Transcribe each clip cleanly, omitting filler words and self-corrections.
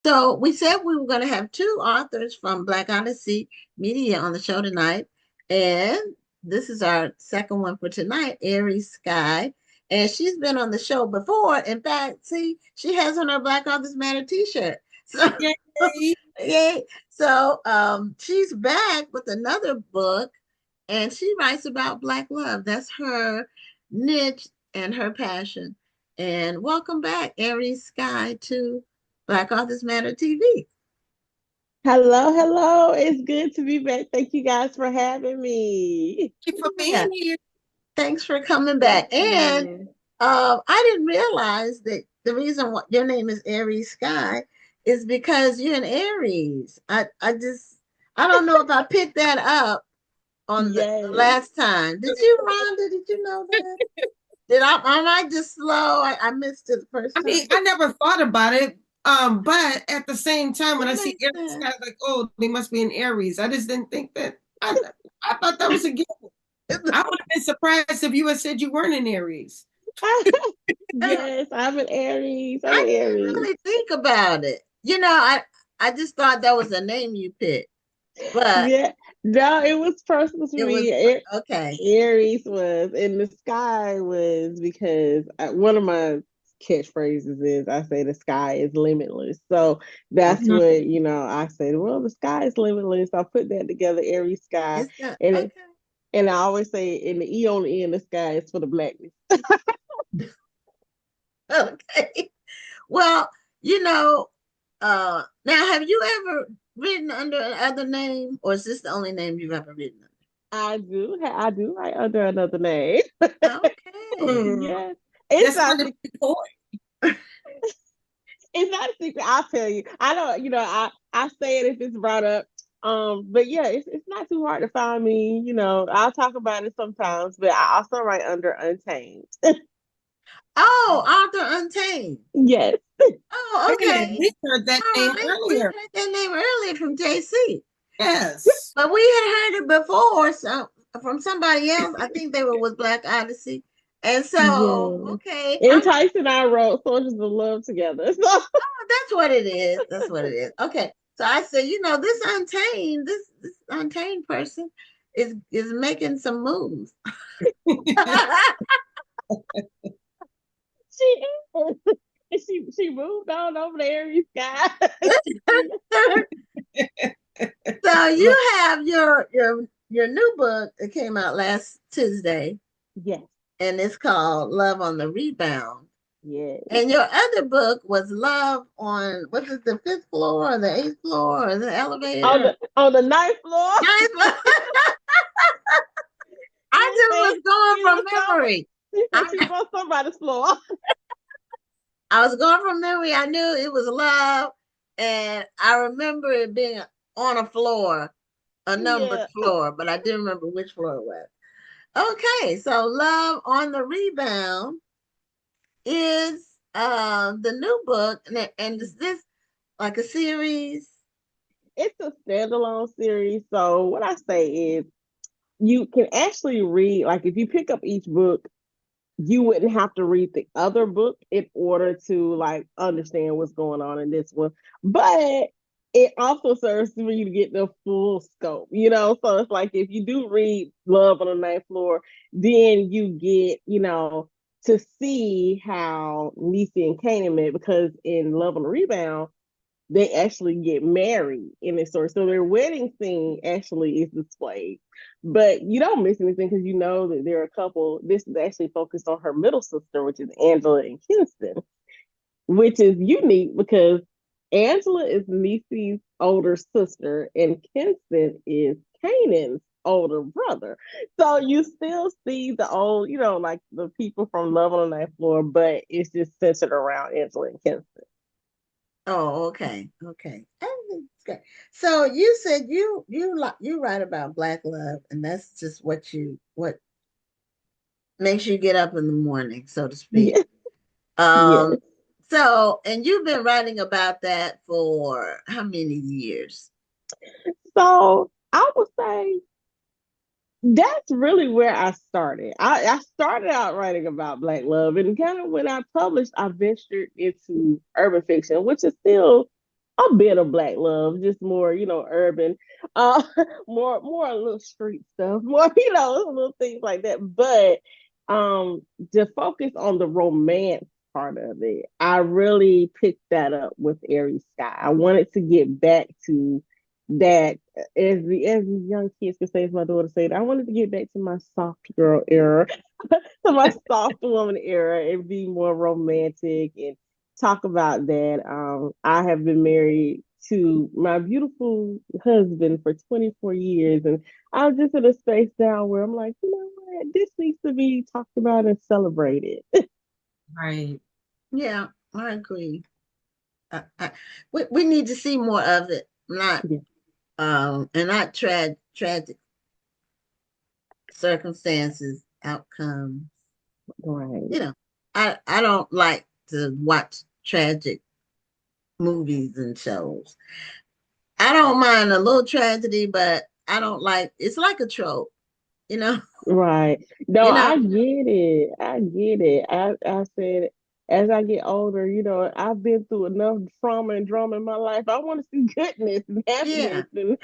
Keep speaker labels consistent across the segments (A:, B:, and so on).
A: So we said we were going to have two authors from Black Odyssey Media on the show tonight. And this is our second one for tonight, Aries Skye. And she's been on the show before. In fact, see, she has on her Black Authors Matter t-shirt. So
B: Yay.
A: yay. So she's back with another book and she writes about Black love. That's her niche and her passion. And welcome back, Aries Skye, to Black Authors Matter TV.
C: Hello, hello. It's good to be back. Thank you guys for having me.
B: Thank you for
A: Yeah,
B: being here.
A: thanks for coming
C: Thank
A: back. And
C: you.
A: I didn't realize that the reason why your name is Aries Sky is because you're an Aries. I don't know if I picked that up on the
C: Yes.
A: last time. Did you, Rhonda? Did you know that? Did am I just slow? I missed it the first
B: I mean,
A: time.
B: I never thought about it. But at the same time, when
A: It
B: I see
A: makes
B: Aries,
A: sense.
B: guys like, oh, they must be an Aries. I just didn't think that. I thought that was a given. I would have been surprised if you had said you weren't an Aries.
C: Yes, I'm an Aries. I'm
A: I
C: an
A: didn't
C: Aries.
A: really think about it. I just thought that was a name you picked, but
C: Yeah. No, it was personal to
A: it was
C: me.
A: okay.
C: Aries was, and the sky was because one of my catchphrases is I say the sky is limitless. So that's
A: Okay,
B: Mhm.
C: what, I said, well, the sky is limitless. I put that together, Aries sky.
A: it's not
C: And
A: okay.
C: and I always say in the E on the end, the sky is for the blackness.
A: Okay. Well, you know, now have you ever written under another name, or is this the only name you've ever written
C: I do write under another name.
A: under? Okay.
B: Hmm.
C: Yes. It's
B: That's
C: not
B: under the coin.
C: it's not a secret. I'll tell you. I don't, I say it if it's brought up. But yeah, it's not too hard to find me. I'll talk about it sometimes, but I also write under Untamed.
A: Oh, Arthur Untamed.
C: Yes.
A: Oh,
B: Yeah,
A: okay.
B: we heard that
A: All
B: name
A: right. We
B: earlier.
A: heard that name earlier from JC.
B: Yes.
A: But we had heard it before from somebody else. I think they were with Black Odyssey. And so,
C: Yeah.
A: okay,
C: And Tyson and I wrote Soldiers of Love together. So
A: that's what it is. That's what it is. Okay. So I said, this untamed person is making some moves.
C: she is. She moved on over to Aries Sky.
A: So you have your new book that came out last Tuesday,
C: Yes.
A: and it's called Love on the Rebound.
C: Yes.
A: And your other book was Love on what is the fifth floor or the eighth floor or the
C: On
A: elevator?
C: the ninth floor.
A: Ninth floor. I
C: She
A: just
C: said
A: was going
C: she was
A: from
C: some.
A: memory.
C: She said she was
A: I,
C: on somebody's floor.
A: I was going from memory. I knew it was love, and I remember it being on a floor, a numbered
C: Yeah.
A: floor, but I didn't remember which floor it was. Okay, so Love on the Rebound is the new book, and is this like a series?
C: It's a standalone series. So what I say is you can actually read, like if you pick up each book, you wouldn't have to read the other book in order to like understand what's going on in this one. But it also serves for you to get the full scope. So it's like if you do read Love on the Ninth Floor, then you get, to see how Nisi and Kanan met because in Love on the Rebound, they actually get married in this story. So their wedding scene actually is displayed. But you don't miss anything because you know that they're a couple. This is actually focused on her middle sister, which is Angela and Kinston, which is unique because Angela is Nisi's older sister and Kinston is Kanan's older brother. So you still see the old, like the people from Love on the Ninth Floor, but it's just centered around Angela and Kinston.
A: Oh, okay, okay. I think it's good. So you said you write about black love, and that's just what makes you get up in the morning, so to speak.
C: Yeah.
A: Um,
C: Yes.
A: so and you've been writing about that for how many years?
C: So I would say that's really where I started. I started out writing about Black love, and kind of when I published, I ventured into urban fiction, which is still a bit of black love, just more, urban, uh, more a little street stuff, more, little things like that. But to focus on the romance part of it, I really picked that up with Aries Skye. I wanted to get back to that, as the young kids can say, as my daughter said, I wanted to get back to my soft girl era, to my soft woman era, and be more romantic and talk about that. I have been married to my beautiful husband for 24 years, and I'm just in a space now where I'm like, you know what, this needs to be talked about and celebrated.
B: Right.
A: Yeah, I agree. We need to see more of it, not
C: Yeah,
A: and not tragic circumstances, outcomes.
C: right.
A: You know, I don't like to watch tragic movies and shows. I don't mind a little tragedy, but I don't like it's like a trope, you know.
C: Right. No,
A: You know,
C: I get it. I get it. I said, as I get older, I've been through enough trauma and drama in my life. I want to see goodness and
A: yeah.
C: happiness and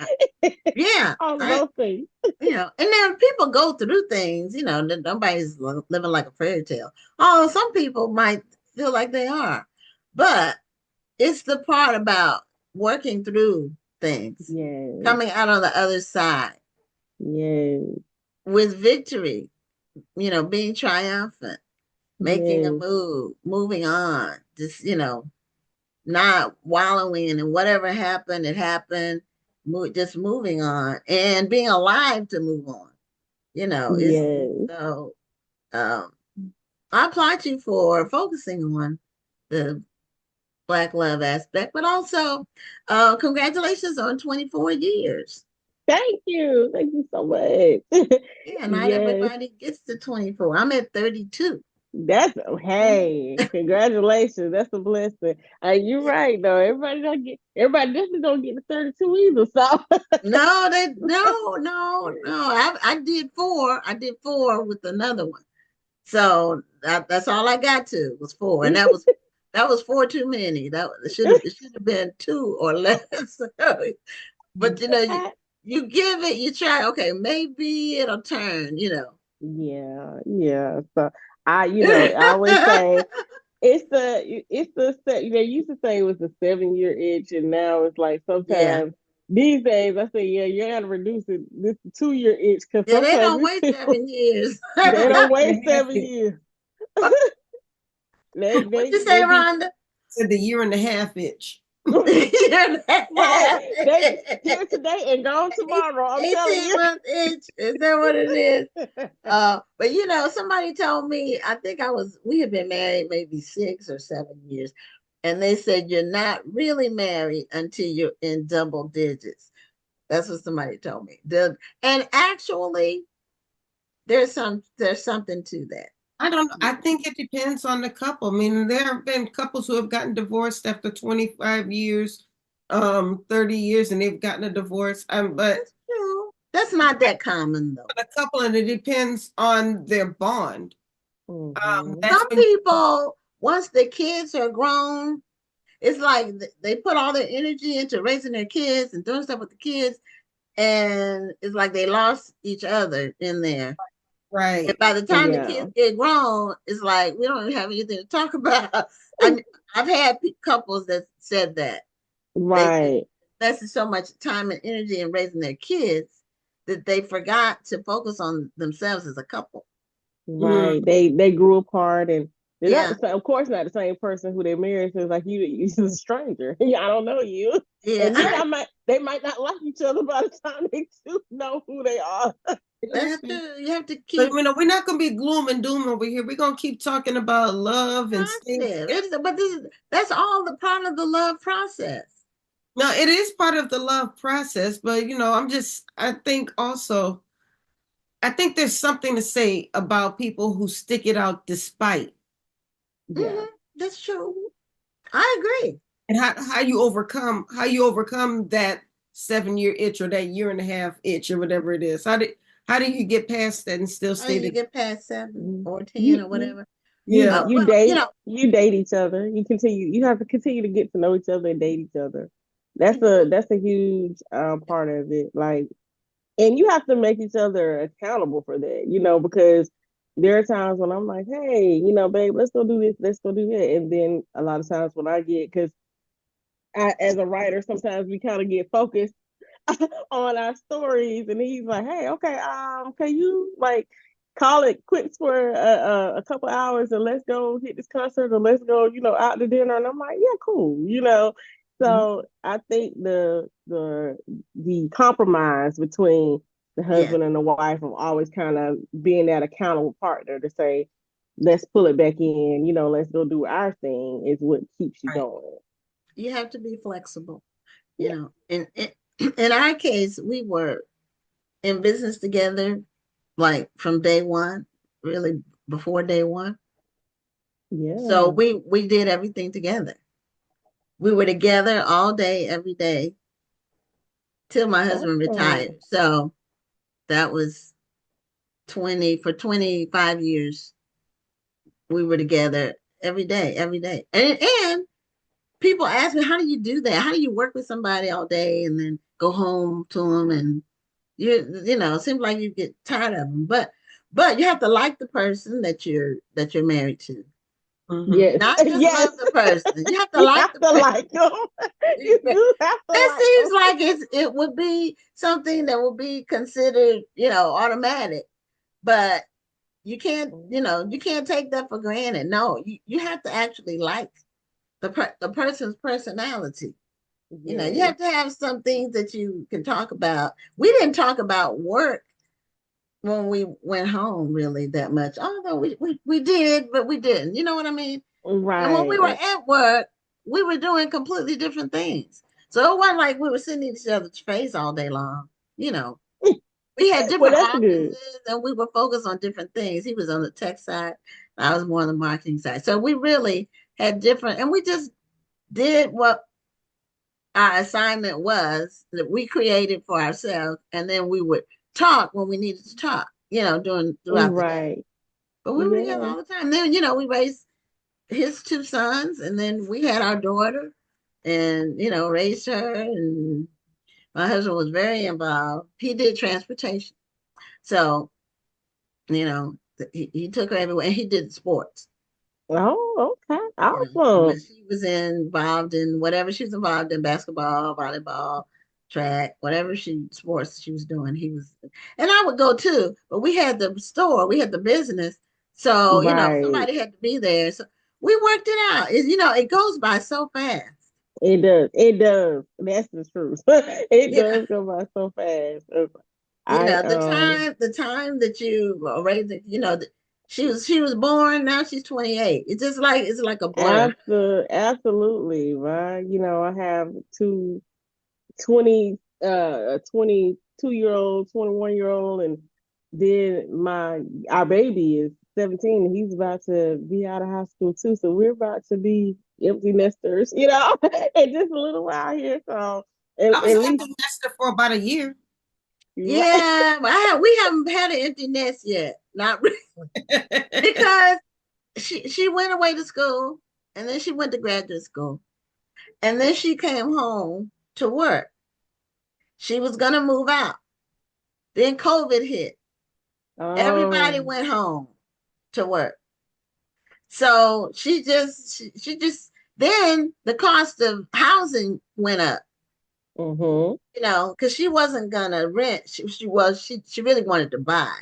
A: I- yeah.
C: all of
A: I
C: those things.
A: and then people go through things, nobody's living like a fairy tale. Oh, some people might feel like they are, but it's the part about working through things,
C: Yes.
A: coming out on the other side
C: Yes.
A: with victory, being triumphant, making a
C: Yes.
A: move, moving on, just, not wallowing in whatever happened, it happened, just moving on and being alive to move on. It's
C: Yes.
A: so, um, I applaud you for focusing on the Black love aspect, but also congratulations on 24 years.
C: Thank you. Thank you so much.
A: Yeah, not
C: Yes.
A: everybody gets to 24. I'm at 32.
C: That's
A: Mhm.
C: hey, congratulations. That's a blessing. You're right though. Everybody definitely don't get to 32 either. So
A: No, no. I did four. I did four with another one. So that's all I got to was four, and that was four too many. That it should have been two or less. But
C: I,
A: you give it, you try. Okay, maybe it'll turn.
C: yeah, yeah. So I always say they used to say it was a 7 year itch, and now it's like
A: Yeah,
C: sometimes these days I say, yeah, you gotta reduce it. This 2 year itch because
A: yeah. They
C: sometimes
A: don't wait 7 years.
C: they don't wait
B: And a half
C: 7 years. they
A: What you
C: they
A: say,
C: they be
A: Rhonda?
B: said the year and a half itch.
C: right. They here today and gone tomorrow. I'm telling
A: 18
C: you.
A: month itch. Is that what it is? But somebody told me, I think we had been married maybe 6 or 7 years, and they said you're not really married until you're in double digits. That's what somebody told me. And actually, there's something to that.
B: I don't know. I think it depends on the couple. I mean, there have been couples who have gotten divorced after 25 years, 30 years, and they've gotten a divorce. But
A: That's true. That's not that common though.
B: the couple, and it depends on their bond.
C: Hmm.
B: That's
A: Some
B: when
A: people, once the kids are grown, it's like they put all their energy into raising their kids and doing stuff with the kids, and it's like they lost each other in there. And
B: right.
A: by the time the
C: Yeah.
A: kids get grown, it's like we don't even have anything to talk about. I mean, I've had couples that said that they
C: Right.
A: invested so much time and energy in raising their kids that they forgot to focus on themselves as a couple.
B: Mhm.
C: Right. They grew apart and they're not the
A: Yeah,
C: same, of course not the same person who they married. So it's like you're a stranger. Yeah, I don't know you.
A: yeah,
C: And they might not like each other by the time they do know who they are.
B: It
A: that's
B: happens.
A: true. You have to
B: But
A: keep
B: we're not going to be gloom and doom over here. We're going to keep talking about love and staying
A: positive.
B: together.
A: But that's all the part of the love process.
B: Now, it is part of the love process, but I think also, I think there's something to say about people who stick it out despite,
C: Yeah.
A: Hmm. That's true. I agree.
B: and how you overcome that 7 year itch or that year and a half itch or whatever it is. How do you get past that and still
A: How do
B: stay
A: you
B: together?
A: get past seven
C: Mm.
A: or 10
C: You
A: or
C: you
A: whatever?
B: Yeah.
C: You
A: Well,
C: date you date each other. You have to continue to get to know each other and date each other. That's a huge part of it. Like, and you have to make each other accountable for that, because there are times when I'm like, hey, babe, let's go do this, let's go do that. And then a lot of times when I get, because as a writer, sometimes we kind of get focused on our stories, and he's like, "Hey, okay, can you like call it quits for a couple hours and let's go hit this concert or let's go, out to dinner?" And I'm like, "Yeah, cool."
A: mhm,
C: So I think the compromise between the
A: yeah,
C: husband and the wife of always kind of being that accountable partner to say, "Let's pull it back in," let's go do our thing is what keeps you
B: Right.
C: going.
A: you have to be flexible.
C: Yeah,
A: In our case, we were in business together, like from day one, really before day one. So
C: yeah.
A: we did everything together. We were together all day, every day, till my husband retired.
C: Awesome.
A: So that was 25 years. We were together every day, every day. And people ask me, how do you do that? How do you work with somebody all day and then go home to them? And it seems like you get tired of them. But you have to like the person that you're married to.
B: Hmm.
C: Yes,
A: Not just
C: yes.
A: love the person. You have to
C: You
A: like
C: have
A: the
C: to
A: person.
C: like them. You do have to
A: It
C: like
A: seems
C: them.
A: like it would be something that would be considered, automatic. But you can't take that for granted. No, you have to actually like the person's personality. You
C: Yes.
A: have to have some things that you can talk about. We didn't talk about work when we went home really that much. Although we did, but we didn't. You know what I mean? And when we were
C: Right.
A: at work, we were doing completely different things. So it wasn't like we were sitting in each other's face all day long. You know, we had
C: Well,
A: different
C: that's good.
A: offices and we were focused on different things. He was on the tech side, I was more on the marketing side. So we really had different, and we just did what our assignment was that we created for ourselves, and then we would talk when we needed to talk, during throughout the day.
C: Right.
A: But we were together
C: Yeah.
A: all the time. Then, we raised his two sons, and then we had our daughter, and raised her. And my husband was very involved. He did transportation, so he took her everywhere, and he did sports.
C: Oh, okay.
A: When
C: Awesome.
A: she was involved in whatever she was involved in, basketball, volleyball, track, whatever sports she was doing, he was, and I would go too. But we had the store, we had the business, so
C: Right.
A: somebody had to be there. So we worked it out. It goes by so fast.
C: It does. It does. That's the truth. It
A: You know,
C: does go by so fast. I
A: the time that you were raising, she was born. Now she's 28. It's like a blur.
C: absolutely right. I have two 22-year-old, 21-year-old, and then our baby is 17 and he's about to be out of high school too. So we're about to be empty nesters, in just a little while here. So
B: I was
C: at
B: an
C: least
B: empty nester for about a year.
C: right.
A: Yeah, but we haven't had an empty nest yet. Not really, because she went away to school, and then she went to graduate school, and then she came home to work. She was gonna move out. Then COVID hit. Everybody
C: Oh,
A: went home to work. So she just then the cost of housing went up.
C: mm-hmm,
A: Because she wasn't gonna rent. She really wanted to buy.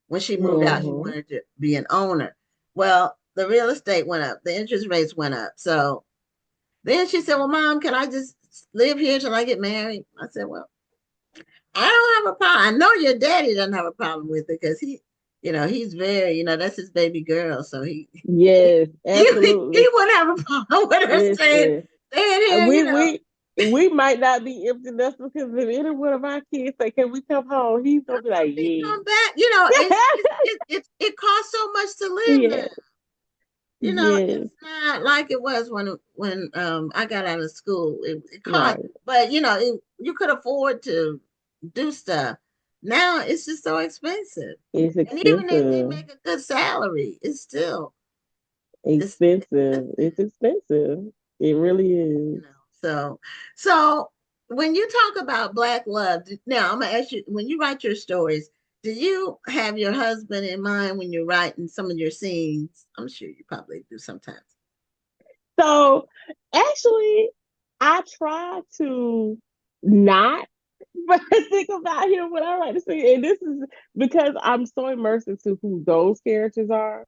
A: When she moved out, she
C: mm-hmm.
A: wanted to be an owner. Well, the real estate went up, the interest rates went up. So then she said, "Well, Mom, can I just live here till I get married?" I said, "Well, I don't have a problem. I know your daddy doesn't have a problem with it because he's very, that's his baby girl. So he,
C: Yes,
A: he
C: absolutely.
A: wouldn't have a problem with her staying,
C: Listen,
A: staying here,
C: we might not be empty nesters because if any one of our kids say, "Can we come home?" He's
A: I'm
C: gonna be like,
A: gonna be
C: "Yeah."
A: come back. It costs so much to live now.
C: Yeah.
A: It's
C: Yes.
A: not like it was when I got out of school. It cost,
C: Right.
A: but you could afford to do stuff. Now it's just so expensive,
C: It's
A: and even if they
C: expensive.
A: make a good salary, it's still. It's
C: Expensive.
A: expensive,
C: It's expensive. It really
A: you
C: is.
A: know. So when you talk about black love, now I'm gonna ask you, when you write your stories, do you have your husband in mind when you're writing some of your scenes? I'm sure you probably do sometimes.
C: So actually, I try to not but think about him when I write the scene. And this is because I'm so immersed into who those characters are.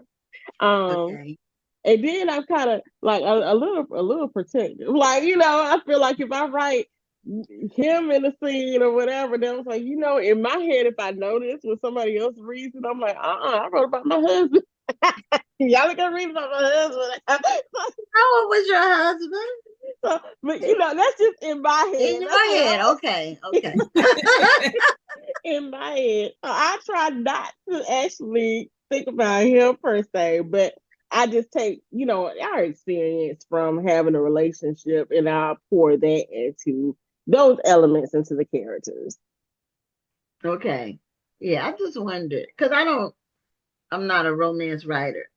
C: Um,
A: Okay.
C: and then I'm kind of like a little protective. Like, I feel like if I write him in the scene or whatever, then I was like, in my head, if I know this when somebody else reads it, I'm like, I wrote about my husband. Y'all are gonna read about my husband.
A: How old was your husband?
C: So, but that's just in my
A: In
C: head. That's
A: your
C: what
A: head.
C: I
A: Okay. Okay.
C: in my head. So I try not to actually think about him per se, but I just take, our experience from having a relationship and I pour that into those elements into the characters.
A: Okay. Yeah, I just wondered because I'm not a romance writer.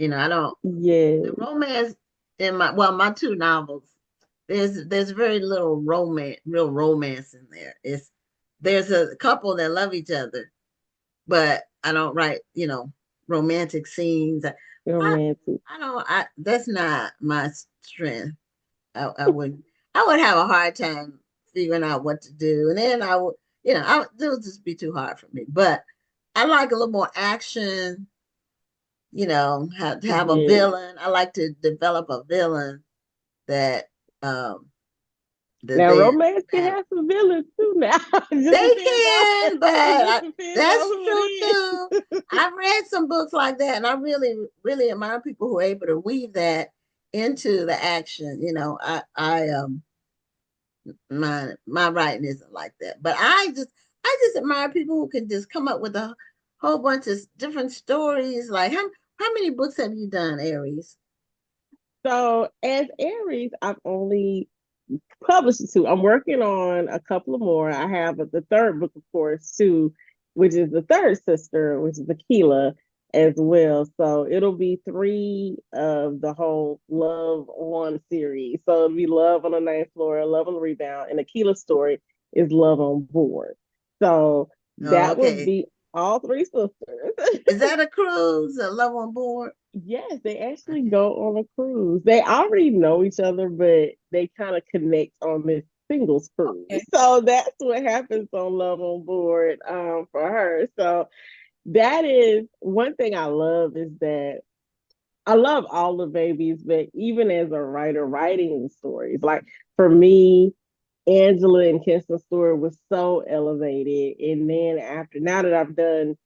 A: I don't, the
C: Yes,
A: romance in my two novels, there's very little real romance in there. There's a couple that love each other, but I don't write, romantic scenes.
C: romantic.
A: I don't, that's not my strength. I would, I would have a hard time figuring out what to do. And then I would, it would just be too hard for me. But I like a little more action, have to have a
C: Yes.
A: villain. I like to develop a villain that um that
C: Now
A: they
C: romance can
A: have.
C: have some villains too now. It just
A: They
C: depends on
A: can, but
C: it just depends on
A: that's
C: who it
A: true too.
C: is.
A: I've read some books like that, and I really, really admire people who are able to weave that into the action. My writing isn't like that, but I just admire people who can just come up with a whole bunch of different stories. Like how many books have you done, Aries?
C: So as Aries, I've only published two. I'm working on a couple of more. I have the third book, of course, too, which is the third sister, which is Aquila as well. So it'll be three of the whole Love on series. So it'll be Love on the Ninth Floor, Love on the Rebound, and Aquila's story is Love on Board. So
A: Oh,
C: that would
A: okay.
C: be all three sisters.
A: Is that a cruise? A love on board?
C: Yes, they actually
A: Okay.
C: go on a cruise. They already know each other, but they kind of connect on this singles cruise.
B: Okay.
C: So that's what happens on Love on Board for her. So that is one thing I love is that I love all the babies, but even as a writer, writing the stories, like for me, Angela and Kinson's story was so elevated. And then now that I've done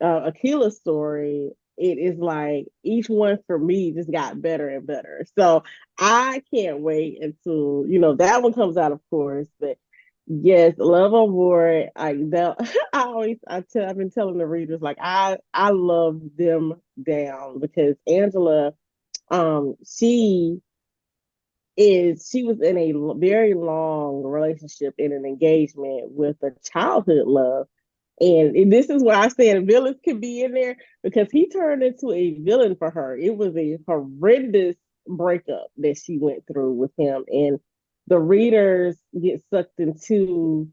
C: Akila's story, it is like each one for me just got better and better. So I can't wait until that one comes out, of course. But yes, Love on Board. I've been telling the readers like I love them down because Angela, she was in a very long relationship in an engagement with a childhood love and this is why I said villains could be in there because he turned into a villain for her. It was a horrendous breakup that she went through with him. And the readers get sucked into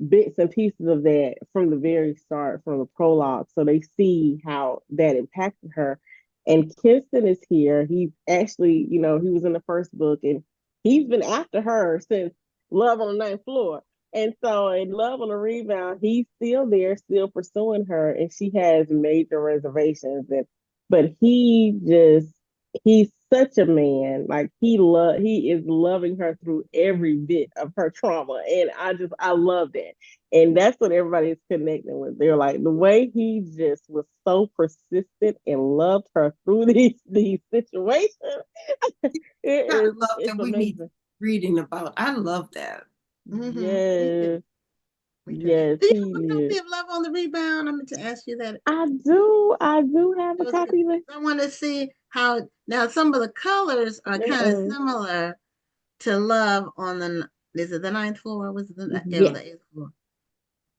C: bits and pieces of that from the very start, from the prologue. So they see how that impacted her. And Kinston is here. He's actually, he was in the first book and he's been after her since Love on the Ninth Floor. And so in Love on the Rebound, he's still there, still pursuing her, and she has major reservations. But he's such a man. Like he is loving her through every bit of her trauma. And I love that. And that's what everybody is connecting with. They're like the way he just was so persistent and loved her through these situations.
B: I love
C: It's
B: that we need
C: amazing.
B: reading about. I love that.
A: We do.
C: Yes.
A: We do.
C: Yes,
A: Do you have a
C: he
A: copy
C: is.
A: of Love on the Rebound? I meant to ask you that.
C: I do have a
A: It was good.
C: copy of it.
A: I want to see how now some of the colors are kind of
C: Uh-uh.
A: similar to Love on is it the ninth floor? Was it
C: Yes.
A: the eighth floor?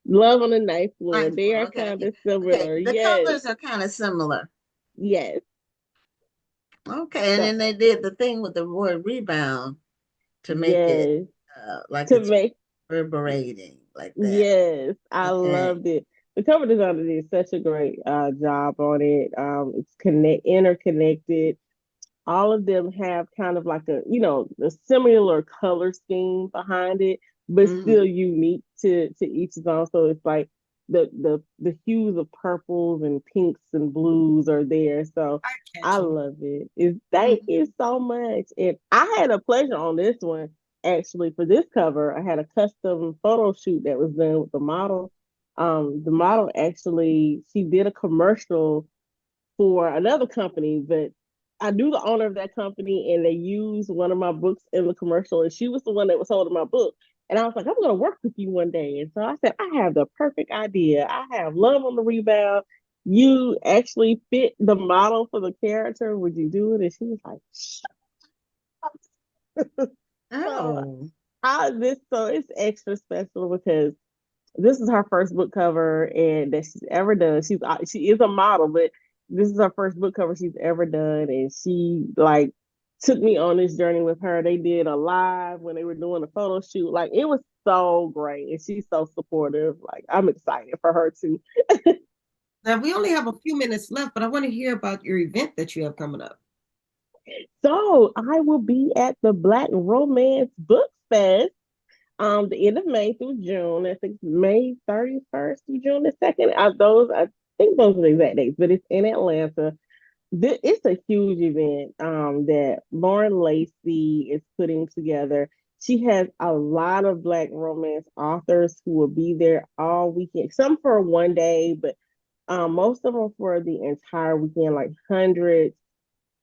C: Love on the Ninth Floor.
A: Ninth
C: They
A: floor.
C: are
A: Okay,
C: kind
A: okay.
C: of
A: Okay.
C: similar.
A: The
C: Yes.
A: colors are kind of similar.
C: Yes.
A: Okay, and
C: So
A: then they did the thing with the word rebound to make it
C: yes,
A: like
C: to
A: it's
C: make
A: reverberating like that.
C: yes, I
A: Okay.
C: loved it. The cover designer did such a great job on it. It's interconnected. All of them have kind of like a similar color scheme behind it, but
A: Hmm.
C: still unique to each of them. So it's like the hues of purples and pinks and blues are there. So
B: I
C: I
B: catch them.
C: love it. Thank you
A: Hmm.
C: so much. And I had a pleasure on this one actually for this cover. I had a custom photo shoot that was done with the model. The model actually she did a commercial for another company, but I knew the owner of that company and they used one of my books in the commercial and she was the one that was holding my book. And I was like, I'm gonna work with you one day. And so I said, I have the perfect idea. I have love on the rebound. You actually fit the model for the character. Would you do it? And she was like, so
A: Oh.
C: so it's extra special because this is her first book cover and that she's ever done. She is a model, but this is her first book cover she's ever done, and she like took me on this journey with her. They did a live when they were doing a photo shoot. Like it was so great, and she's so supportive. Like I'm excited for her too.
B: Now we only have a few minutes left, but I want to hear about your event that you have coming up.
C: So I will be at the Black Romance Book Fest the end of May through June. I think May 31st through June the 2nd. I think those are the exact dates, but it's in Atlanta. It's a huge event that Lauren Lacey is putting together. She has a lot of Black romance authors who will be there all weekend. Some for one day, but most of them for the entire weekend, like hundreds.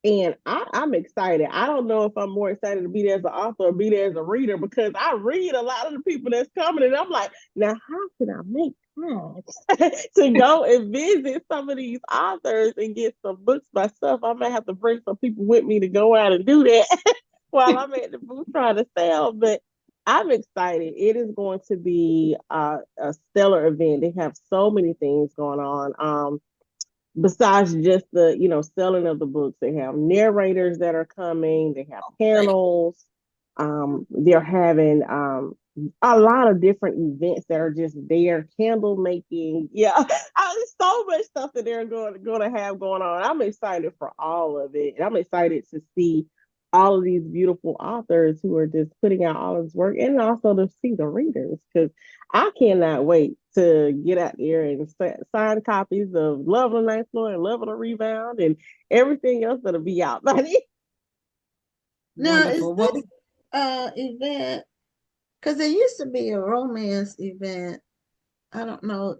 C: And I'm excited. I don't know if I'm more excited to be there as an author or be there as a reader because I read a lot of the people that's coming, and I'm like, now how can I make time to go and visit some of these authors and get some books myself? I might have to bring some people with me to go out and do that while I'm at the booth trying to sell. But I'm excited. It is going to be a stellar event. They have so many things going on. Besides just the selling of the books, they have narrators that are coming, they have
B: Okay.
C: panels, they're having a lot of different events that are just there, candle making, yeah. There's so much stuff that they're going to have going on. I'm excited for all of it, and I'm excited to see all of these beautiful authors who are just putting out all of this work, and also to see the readers because I cannot wait to get out there and sign copies of Love on the Ninth Floor and Love on the Rebound and everything else that'll be out by then.
A: Now, is
B: Wonderful. Well,
A: this event, because there used to be a romance event. I don't know.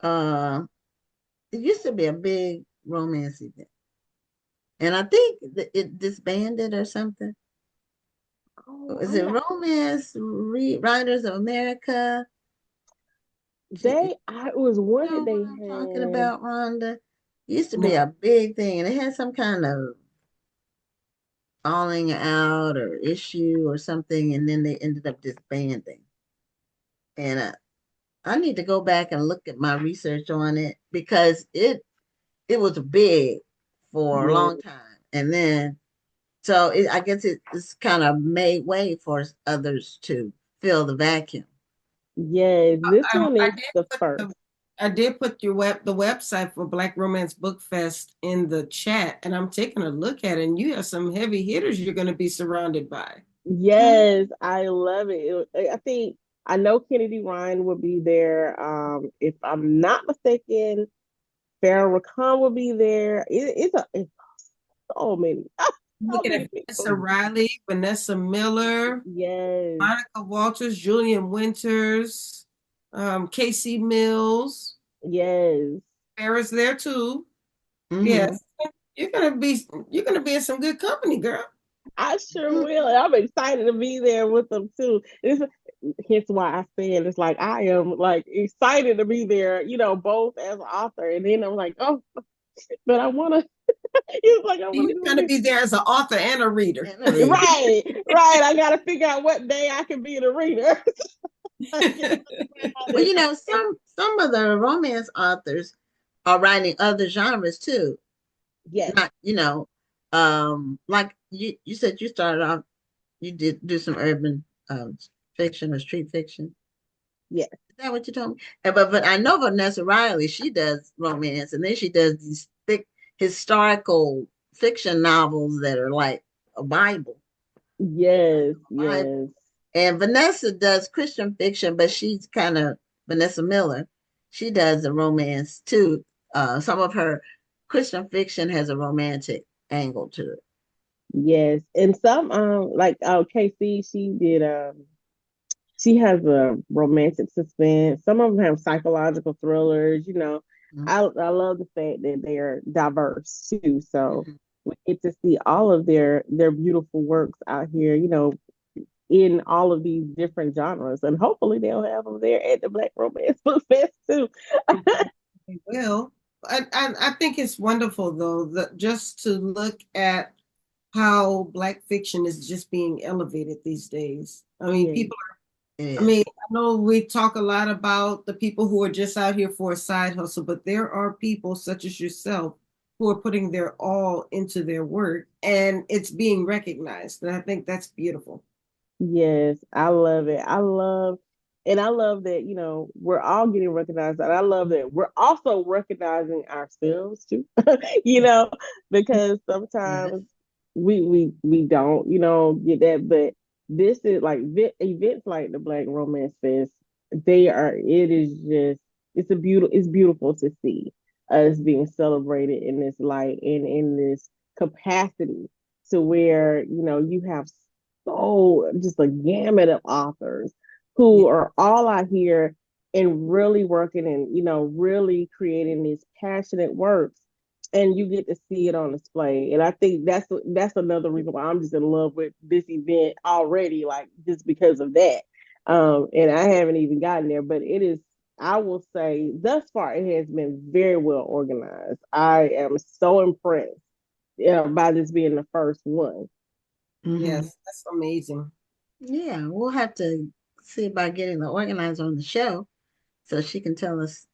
A: Uh, it used to be a big romance event, and I think it disbanded or something.
C: Oh,
A: Is
C: I'm
A: it
C: not.
A: Romance Writers of America?
C: It was
A: You
C: one
A: know
C: that
A: what
C: they
A: I'm talking
C: had.
A: about, Rhonda? It used to be
B: no.
A: a big thing, and it had some kind of falling out or issue or something, and then they ended up disbanding. And I need to go back and look at my research on it because it was big for a
C: Yeah,
A: long time, and then I guess it's kind of made way for others to fill the vacuum.
C: yes, this one
B: I
C: is
B: did
C: the
B: put
C: first.
B: the I did put the website for Black Romance Book Fest in the chat, and I'm taking a look at it, and you have some heavy hitters you're going to be surrounded by.
C: Yes, I love it. I think I know Kennedy Ryan will be there. If I'm not mistaken, Farrah Khan will be there. It's so many, so
B: Looking
C: many
B: at Vanessa
C: people.
B: Riley, Vanessa Miller,
C: Yes,
B: Monica Walters, Julian Winters, Casey Mills.
C: yes.
B: Farrah's there too.
A: Mm-hmm.
B: Yes, you're gonna be in some good company, girl.
C: I sure will. And I'm excited to be there with them too. Hence why I said it's like I am like excited to be there, both as an author. And then I'm like, oh, but I wanna it's like I wanna
B: You're
C: go
B: gonna
C: there.
B: be there as an author and a reader.
A: And a reader.
C: Right, right. I gotta figure out what day I can be the reader. I gotta find out
A: Well,
C: that- and
A: some of the romance authors are writing other genres too.
C: yes,
A: Not, Like you said you started off, you did do some urban fiction or street fiction.
C: Yeah.
A: Is that what you told me? But I know Vanessa Riley, she does romance, and then she does these thick historical fiction novels that are like a Bible,
C: Yes,
A: Bible.
C: yes,
A: And Vanessa does Christian fiction, but she's kind of Vanessa Miller. She does a romance too. Some of her Christian fiction has a romantic angle to it.
C: yes. And some like KC, she has a romantic suspense. Some of them have psychological thrillers, you know.
A: Mhm.
C: I love the fact that they are diverse too. So
A: Mhm.
C: we get to see all of their beautiful works out here, you know, in all of these different genres. And hopefully they'll have them there at the Black Romance Book Fest too.
B: We will. I think it's wonderful though that just to look at how Black fiction is just being elevated these days. I mean,
C: Yeah.
B: people.
A: It
B: I mean,
A: is.
B: I know we talk a lot about the people who are just out here for a side hustle, but there are people such as yourself who are putting their all into their work and it's being recognized. And I think that's beautiful.
C: Yes, I love it. I love that, you know, we're all getting recognized. And I love that we're also recognizing ourselves too, you know, because
A: Yes.
C: sometimes we don't, you know, get that. But this is like events like the Black Romance Fest, it is just, it's beautiful to see us being celebrated in this light and in this capacity to where, you know, you have so just a gamut of authors
A: Yeah.
C: who are all out here and really working and, you know, really creating these passionate works, and you get to see it on display. And I think that's another reason why I'm just in love with this event already, like just because of that. And I haven't even gotten there, but it is, I will say thus far it has been very well organized. I am so impressed, by this being the first one.
A: Hmm.
B: Yes, that's amazing.
A: Yeah, we'll have to see about getting the organizer on the show so she can tell us,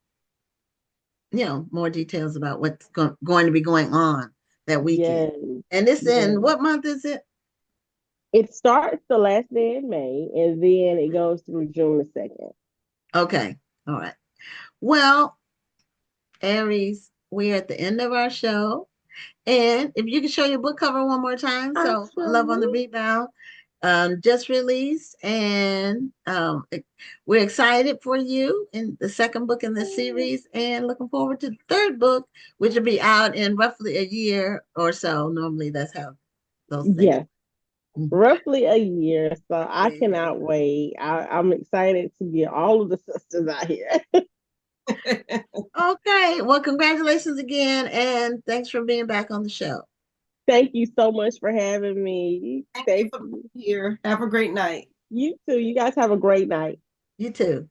A: more details about what's going to be going on that weekend.
C: Yes,
A: And it's in
C: yes.
A: what month is it?
C: It starts the last day in May and then it goes through June the 2nd.
A: Okay. All right. Well, Aries, we're at the end of our show. And if you can show your book cover one more time. So, Love on the
C: Absolutely.
A: Rebound, just released. And we're excited for you in the second book in this series and looking forward to the third book, which will be out in roughly a year or so. Normally, that's how those things.
C: Yes, roughly a year. So I
A: Yeah.
C: cannot wait. I'm excited to get all of the sisters out here.
A: Okay. Well, congratulations again. And thanks for being back on the show.
C: Thank you so much for having me.
B: Thank you
C: Thank
B: for
C: you.
B: being here. Have a great night.
C: You too. You guys have a great night.
A: You too.